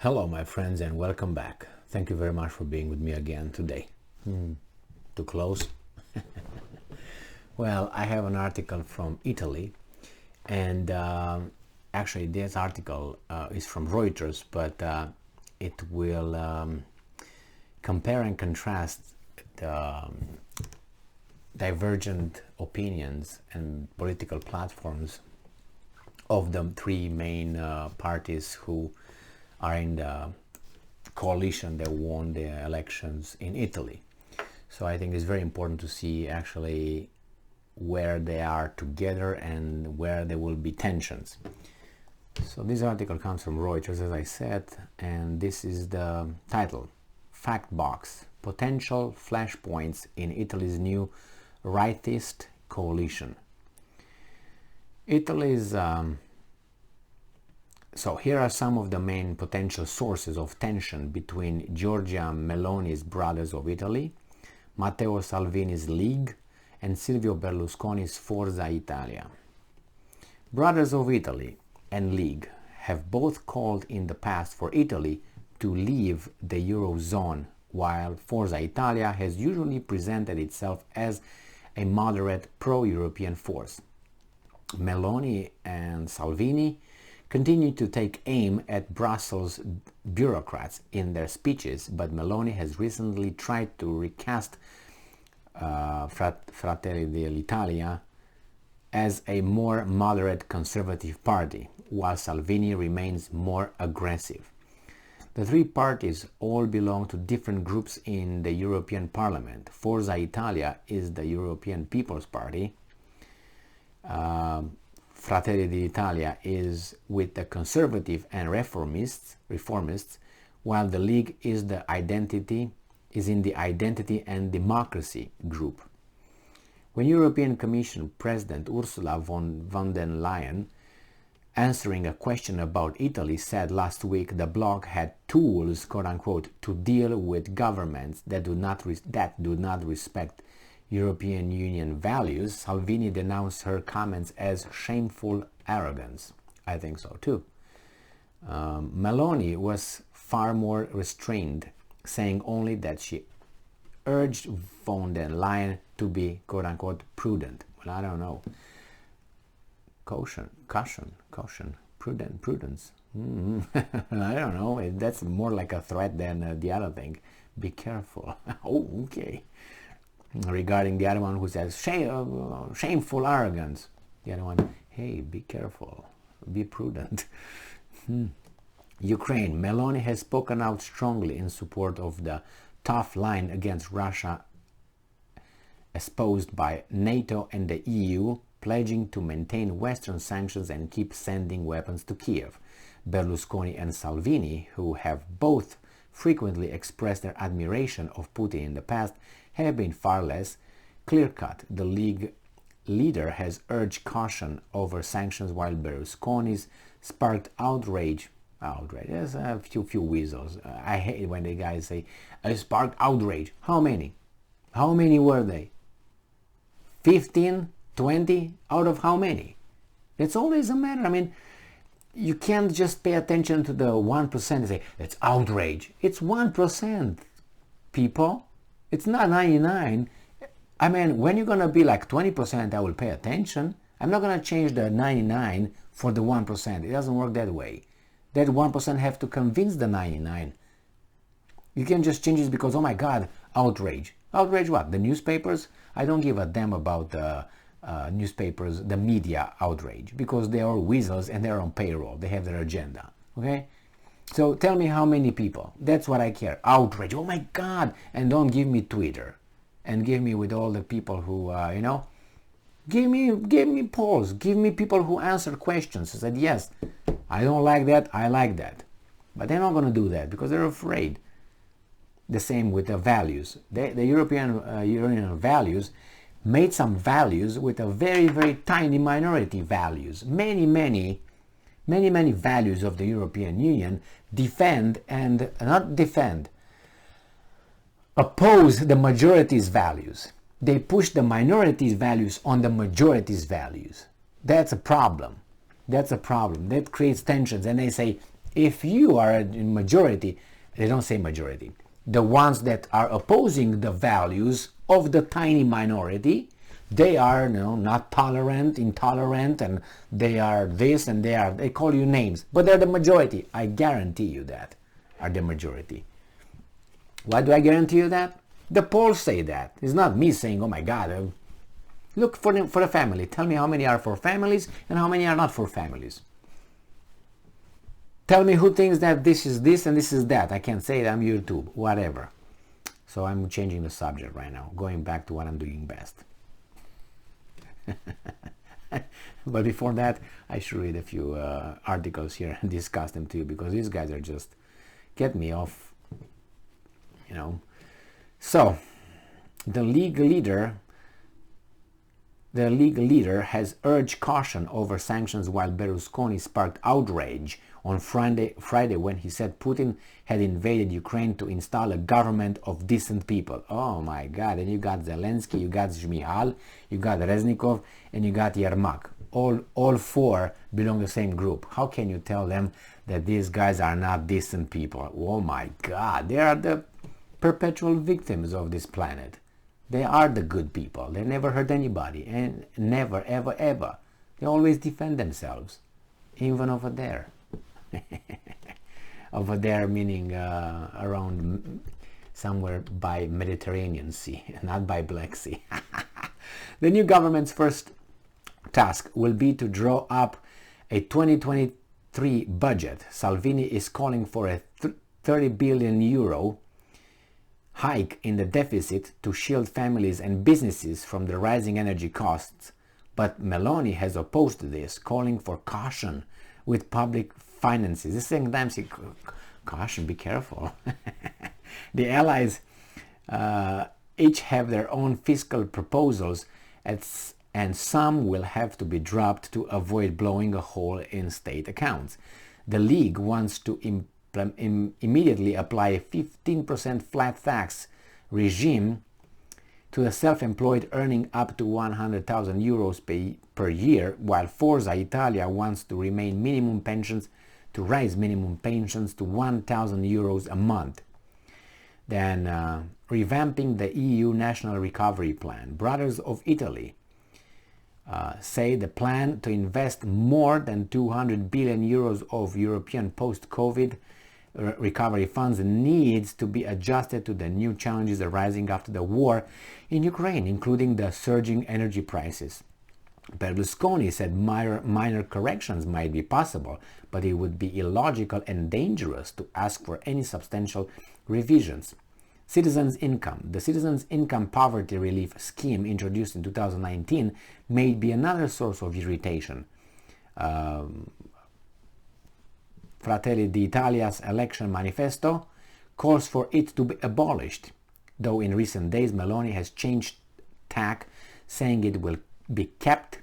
Hello, my friends, and welcome back. Thank you very much for being with me again today. Too close? Well, I have an article from Italy, and actually this article is from Reuters, but it will compare and contrast the divergent opinions and political platforms of the three main parties who are in the coalition that won the elections in Italy. So I think it's very important to see actually where they are together and where there will be tensions. So this article comes from Reuters, as I said, and this is the title: Fact Box: Potential Flashpoints in Italy's new Rightist coalition. Italy's So here are some of the main potential sources of tension between Giorgia Meloni's Brothers of Italy, Matteo Salvini's League, and Silvio Berlusconi's Forza Italia. Brothers of Italy and League have both called in the past for Italy to leave the Eurozone, while Forza Italia has usually presented itself as a moderate pro-European force. Meloni and Salvini continue to take aim at Brussels bureaucrats in their speeches, but Meloni has recently tried to recast Fratelli d'Italia as a more moderate conservative party, while Salvini remains more aggressive. The three parties all belong to different groups in the European Parliament. Forza Italia is the European People's Party. Fratelli d'Italia is with the conservative and reformists, while the League is in the identity and democracy group. When European Commission President Ursula von der Leyen, answering a question about Italy, said last week the bloc had tools, quote unquote, to deal with governments that do not respect European Union values, Salvini denounced her comments as shameful arrogance. I think so too. Meloni was far more restrained, saying only that she urged von der Leyen to be, quote unquote, prudent. Well, I don't know. Caution, prudence. I don't know. That's more like a threat than the other thing. Be careful. Oh, okay. Regarding the other one who says shameful arrogance, the other one, hey, be careful, be prudent. Ukraine: Meloni has spoken out strongly in support of the tough line against Russia espoused by NATO and the EU, pledging to maintain Western sanctions and keep sending weapons to Kiev. Berlusconi and Salvini, who have both frequently expressed their admiration of Putin in the past, have been far less clear-cut. The League leader has urged caution over sanctions, while Berlusconi's sparked outrage. There's a few weasels. I hate when the guys say, I sparked outrage. How many? How many were they? 15? 20? Out of how many? It's always a matter. I mean, you can't just pay attention to the 1% and say, it's outrage. It's 1%, people. It's not 99. I mean, when you're going to be like 20%, I will pay attention. I'm not going to change the 99 for the 1%. It doesn't work that way. That 1% have to convince the 99. You can just change it because, oh my God, outrage. Outrage what? The newspapers? I don't give a damn about the newspapers, the media outrage, because they are weasels and they're on payroll. They have their agenda. Okay? So tell me how many people. That's what I care. Outrage. Oh my God. And don't give me Twitter. And give me with all the people who, give me polls. Give me people who answer questions. I said, yes, I don't like that. I like that. But they're not going to do that because they're afraid. The same with the values. The European values made some values with a very, very tiny minority values. Many values of the European Union oppose the majority's values. They push the minority's values on the majority's values. That's a problem. That creates tensions. And they say, If you are in majority, they don't say majority, the ones that are opposing the values of the tiny minority, they are not tolerant, intolerant, and they are this and they call you names, but they're the majority. I guarantee you that are the majority. Why do I guarantee you that? The polls say that. It's not me saying, oh my God, look for the family. Tell me how many are for families and how many are not for families. Tell me who thinks that this is this and this is that. I can't say it, I'm YouTube, whatever. So I'm changing the subject right now, going back to what I'm doing best. But before that, I should read a few articles here and discuss them to you, because these guys are just get me off, So, the league leader has urged caution over sanctions, while Berlusconi sparked outrage on Friday when he said Putin had invaded Ukraine to install a government of decent people. Oh my God, and you got Zelensky, you got Zhmyhal, you got Reznikov, and you got Yermak. All four belong to the same group. How can you tell them that these guys are not decent people? Oh my God, they are the perpetual victims of this planet. They are the good people. They never hurt anybody, and never, ever, ever. They always defend themselves, even over there. Over there meaning around somewhere by Mediterranean Sea, not by Black Sea. The new government's first task will be to draw up a 2023 budget. Salvini is calling for a 30 billion euro hike in the deficit to shield families and businesses from the rising energy costs, but Meloni has opposed this, calling for caution with public finances. This thing sometimes, caution, be careful. The allies each have their own fiscal proposals, and some will have to be dropped to avoid blowing a hole in state accounts. The League wants to immediately apply a 15% flat tax regime to the self-employed earning up to 100,000 euros per year, while Forza Italia wants to raise minimum pensions to 1,000 euros a month. Then revamping the EU National Recovery Plan. Brothers of Italy say the plan to invest more than 200 billion euros of European post-COVID recovery funds needs to be adjusted to the new challenges arising after the war in Ukraine, including the surging energy prices. Berlusconi said minor corrections might be possible, but it would be illogical and dangerous to ask for any substantial revisions. Citizens' income. The Citizens' Income Poverty Relief Scheme introduced in 2019 may be another source of irritation. Fratelli d'Italia's election manifesto calls for it to be abolished, though in recent days Meloni has changed tack, saying it will be kept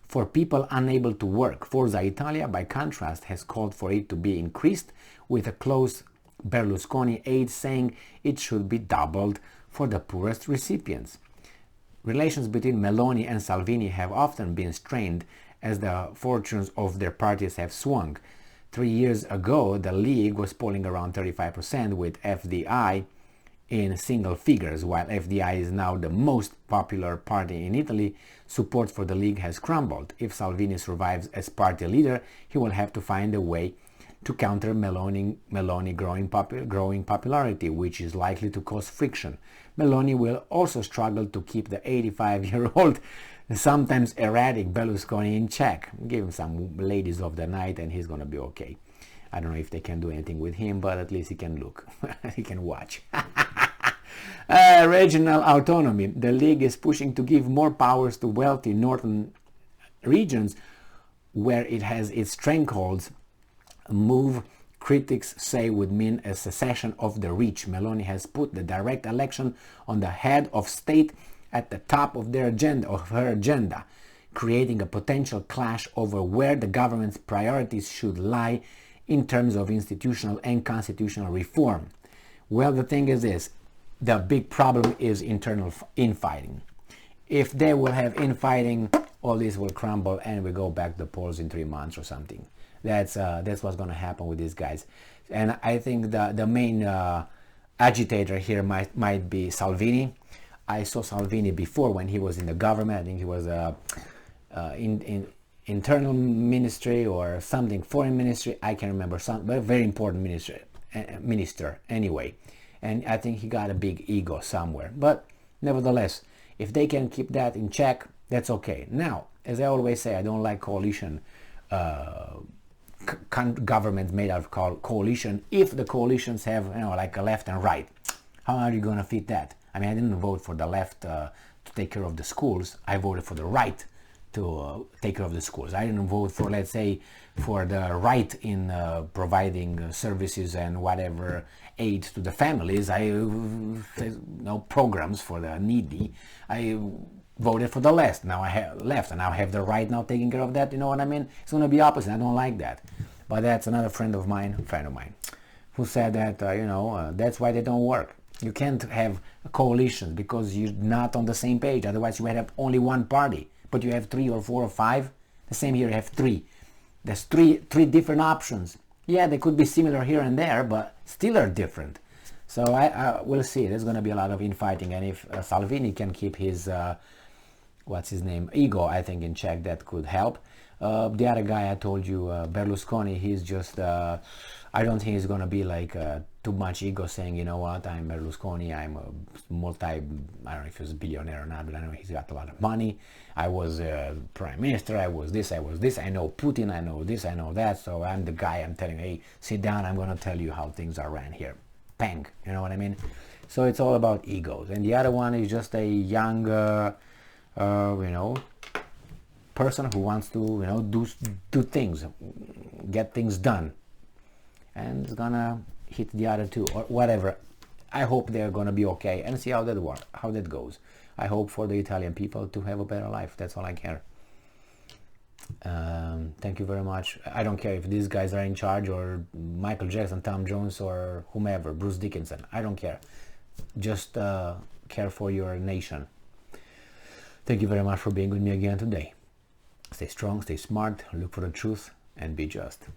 for people unable to work. Forza Italia, by contrast, has called for it to be increased, with a close Berlusconi aide saying it should be doubled for the poorest recipients. Relations between Meloni and Salvini have often been strained as the fortunes of their parties have swung. 3 years ago, the League was polling around 35%, with FDI in single figures. While FDI is now the most popular party in Italy, support for the League has crumbled. If Salvini survives as party leader, he will have to find a way to counter Meloni growing popularity, which is likely to cause friction. Meloni will also struggle to keep the 85-year-old, sometimes erratic Berlusconi in check. Give him some ladies of the night and he's going to be okay. I don't know if they can do anything with him, but at least he can look. He can watch. Regional autonomy. The League is pushing to give more powers to wealthy northern regions where it has its strangleholds. A move critics say would mean a secession of the rich. Meloni has put the direct election on the head of state at the top of her agenda, creating a potential clash over where the government's priorities should lie in terms of institutional and constitutional reform. Well, the thing is this, the big problem is internal infighting. If they will have infighting, all this will crumble and we go back to the polls in 3 months or something. That's what's going to happen with these guys. And I think the main agitator here might be Salvini. I saw Salvini before when he was in the government. I think he was in internal ministry or something, foreign ministry. I can't remember, but a very important minister anyway. And I think he got a big ego somewhere. But nevertheless, if they can keep that in check, that's okay. Now, as I always say, I don't like coalition governments made out of coalition if the coalitions have, like a left and right. How are you going to fit that? I mean, I didn't vote for the left to take care of the schools. I voted for the right to take care of the schools. I didn't vote for, let's say, for the right in providing services and whatever aid to the families. Programs for the needy. I voted for the left. Now I have and now I have the right now taking care of that. You know what I mean? It's going to be opposite. I don't like that. But that's another friend of mine, who said that that's why they don't work. You can't have a coalition because you're not on the same page. Otherwise, you would have only one party. But you have 3 or 4 or 5. The same here, you have 3. There's three different options. Yeah, they could be similar here and there, but still are different. So we'll see. There's going to be a lot of infighting, and if Salvini can keep his ego, I think, in check, that could help. The other guy I told you, Berlusconi, he's just, I don't think he's going to be like too much ego saying, you know what, I'm Berlusconi, I'm a I don't know if he's a billionaire or not, but I know he's got a lot of money. I was prime minister, I was this, I know Putin, I know this, I know that, so I'm the guy, I'm telling you, hey, sit down, I'm going to tell you how things are ran here. Bang, you know what I mean? So it's all about egos. And the other one is just a young, person who wants to, do things, get things done, and is gonna hit the other two or whatever. I hope they're gonna be okay, and see how that goes. I hope for the Italian people to have a better life. That's all I care. Thank you very much. I don't care if these guys are in charge, or Michael Jackson, Tom Jones, or whomever, Bruce Dickinson. I don't care. Just care for your nation. Thank you very much for being with me again today. Stay strong, stay smart, look for the truth, and be just.